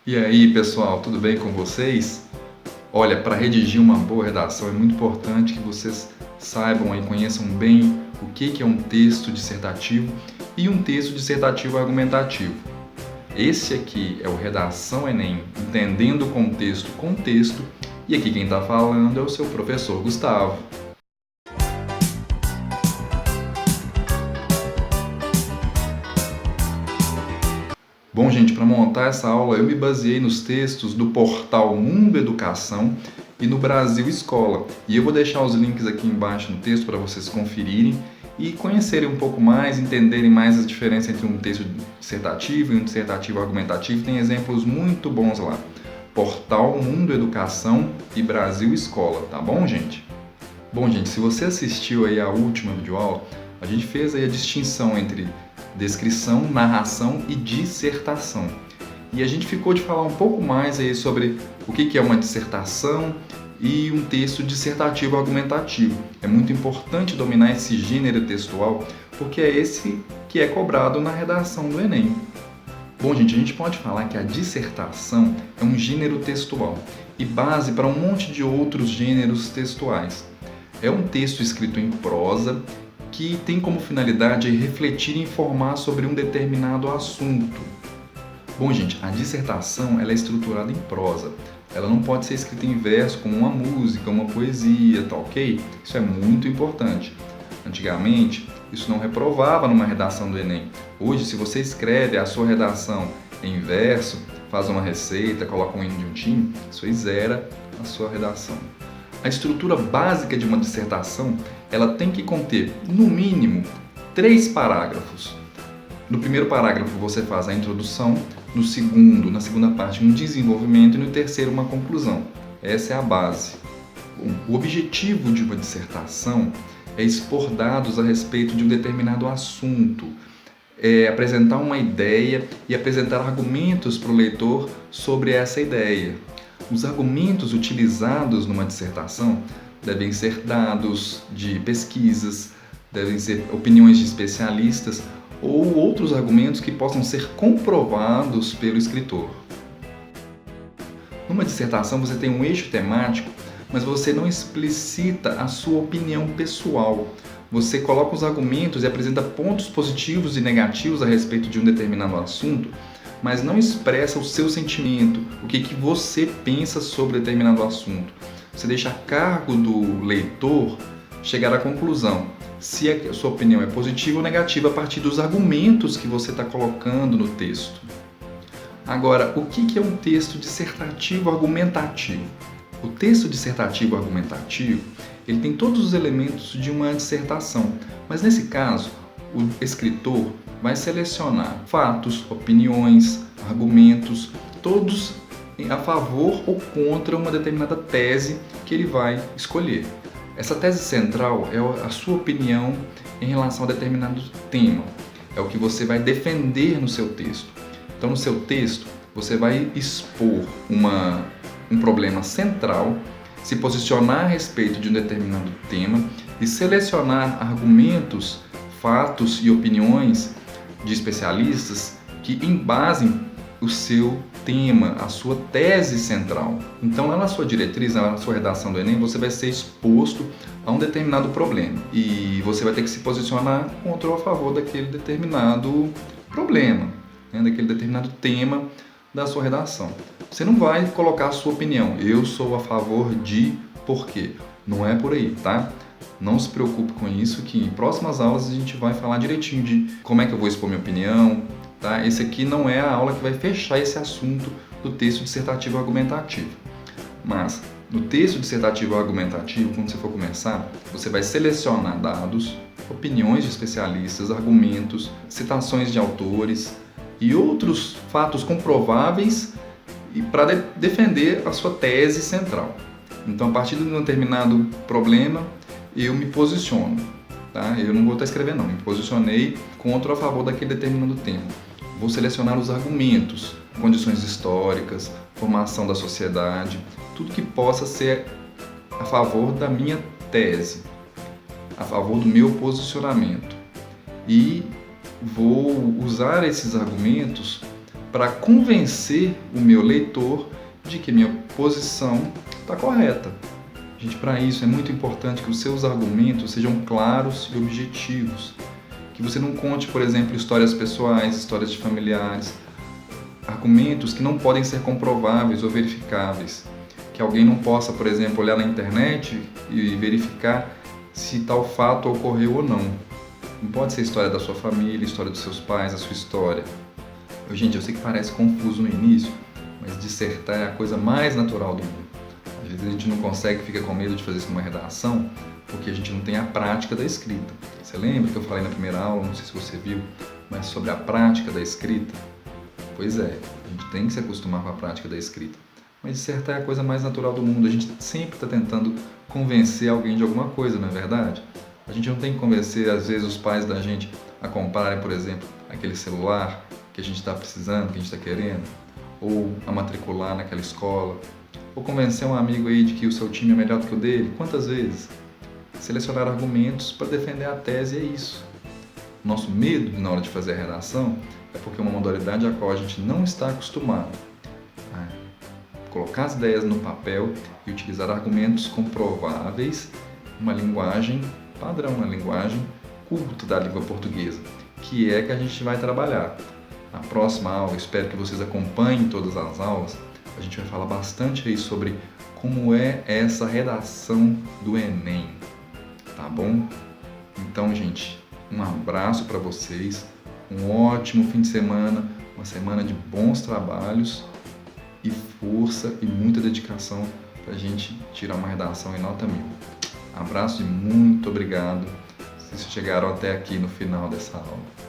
E aí, pessoal, tudo bem com vocês? Olha, para redigir uma boa redação é muito importante que vocês saibam e conheçam bem o que é um texto dissertativo e um texto dissertativo argumentativo. Esse aqui é o Redação Enem, entendendo o contexto com texto, e aqui quem está falando é o seu professor Gustavo. Bom, gente, para montar essa aula eu me baseei nos textos do portal Mundo Educação e no Brasil Escola. E eu vou deixar os links aqui embaixo no texto para vocês conferirem e conhecerem um pouco mais, entenderem mais as diferenças entre um texto dissertativo e um dissertativo argumentativo. Tem exemplos muito bons lá. Portal Mundo Educação e Brasil Escola, tá bom, gente? Bom, gente, se você assistiu aí a última videoaula, a gente fez aí a distinção entre descrição, narração e dissertação. E a gente ficou de falar um pouco mais aí sobre o que é uma dissertação e um texto dissertativo argumentativo. É muito importante dominar esse gênero textual, porque é esse que é cobrado na redação do Enem. Bom, gente, a gente pode falar que a dissertação é um gênero textual e base para um monte de outros gêneros textuais. É um texto escrito em prosa que tem como finalidade refletir e informar sobre um determinado assunto. Bom, gente, a dissertação ela é estruturada em prosa. Ela não pode ser escrita em verso como uma música, uma poesia, tá ok? Isso é muito importante. Antigamente, isso não reprovava numa redação do Enem. Hoje, se você escreve a sua redação em verso, faz uma receita, coloca um hino de um time, isso aí zera a sua redação. A estrutura básica de uma dissertação, ela tem que conter, no mínimo, 3 parágrafos. No primeiro parágrafo você faz a introdução, na segunda parte um desenvolvimento e no terceiro uma conclusão. Essa é a base. O objetivo de uma dissertação é expor dados a respeito de um determinado assunto, apresentar uma ideia e apresentar argumentos para o leitor sobre essa ideia. Os argumentos utilizados numa dissertação devem ser dados de pesquisas, devem ser opiniões de especialistas ou outros argumentos que possam ser comprovados pelo escritor. Numa dissertação você tem um eixo temático, mas você não explicita a sua opinião pessoal. Você coloca os argumentos e apresenta pontos positivos e negativos a respeito de um determinado assunto, mas não expressa o seu sentimento, o que você pensa sobre determinado assunto. Você deixa a cargo do leitor chegar à conclusão se a sua opinião é positiva ou negativa a partir dos argumentos que você está colocando no texto. Agora, o que é um texto dissertativo argumentativo? O texto dissertativo argumentativo, ele tem todos os elementos de uma dissertação, mas nesse caso, o escritor vai selecionar fatos, opiniões, argumentos, todos a favor ou contra uma determinada tese que ele vai escolher. Essa tese central é a sua opinião em relação a determinado tema, é o que você vai defender no seu texto. Então, no seu texto, você vai expor um problema central, se posicionar a respeito de um determinado tema e selecionar argumentos, fatos e opiniões de especialistas que embasem o seu tema, a sua tese central. Então, lá na sua diretriz, lá na sua redação do Enem, você vai ser exposto a um determinado problema e você vai ter que se posicionar contra ou a favor daquele determinado problema, daquele determinado tema da sua redação. Você não vai colocar a sua opinião, eu sou a favor de por quê. Não é por aí, tá? Não se preocupe com isso, que em próximas aulas a gente vai falar direitinho de como é que eu vou expor minha opinião, tá? Esse aqui não é a aula que vai fechar esse assunto do texto dissertativo argumentativo. Mas no texto dissertativo argumentativo, quando você for começar, você vai selecionar dados, opiniões de especialistas, argumentos, citações de autores e outros fatos comprováveis para defender a sua tese central. Então, a partir de um determinado problema, eu me posiciono, tá? Eu não vou estar escrevendo não, me posicionei contra ou a favor daquele determinado tema. Vou selecionar os argumentos, condições históricas, formação da sociedade, tudo que possa ser a favor da minha tese, a favor do meu posicionamento. E vou usar esses argumentos para convencer o meu leitor de que minha posição está correta. Gente, para isso é muito importante que os seus argumentos sejam claros e objetivos. Que você não conte, por exemplo, histórias pessoais, histórias de familiares, argumentos que não podem ser comprováveis ou verificáveis. Que alguém não possa, por exemplo, olhar na internet e verificar se tal fato ocorreu ou não. Não pode ser a história da sua família, a história dos seus pais, a sua história. Gente, eu sei que parece confuso no início, mas dissertar é a coisa mais natural do mundo. Às vezes a gente não consegue, fica com medo de fazer isso numa redação, porque a gente não tem a prática da escrita. Você lembra que eu falei na primeira aula, não sei se você viu, mas sobre a prática da escrita? Pois é, a gente tem que se acostumar com a prática da escrita. Mas dissertar é a coisa mais natural do mundo. A gente sempre está tentando convencer alguém de alguma coisa, não é verdade? A gente não tem que convencer, às vezes, os pais da gente a comprarem, por exemplo, aquele celular que a gente está precisando, que a gente está querendo, ou a matricular naquela escola, ou convencer um amigo aí de que o seu time é melhor do que o dele. Quantas vezes? Selecionar argumentos para defender a tese é isso. Nosso medo na hora de fazer a redação é porque é uma modalidade a qual a gente não está acostumado. Colocar as ideias no papel e utilizar argumentos comprováveis, uma linguagem padrão, uma linguagem culta da língua portuguesa, que é que a gente vai trabalhar. Na próxima aula, espero que vocês acompanhem todas as aulas, a gente vai falar bastante aí sobre como é essa redação do Enem, tá bom? Então, gente, um abraço para vocês, um ótimo fim de semana, uma semana de bons trabalhos e força e muita dedicação para a gente tirar uma redação em nota 1000. Abraço e muito obrigado se chegaram até aqui no final dessa aula.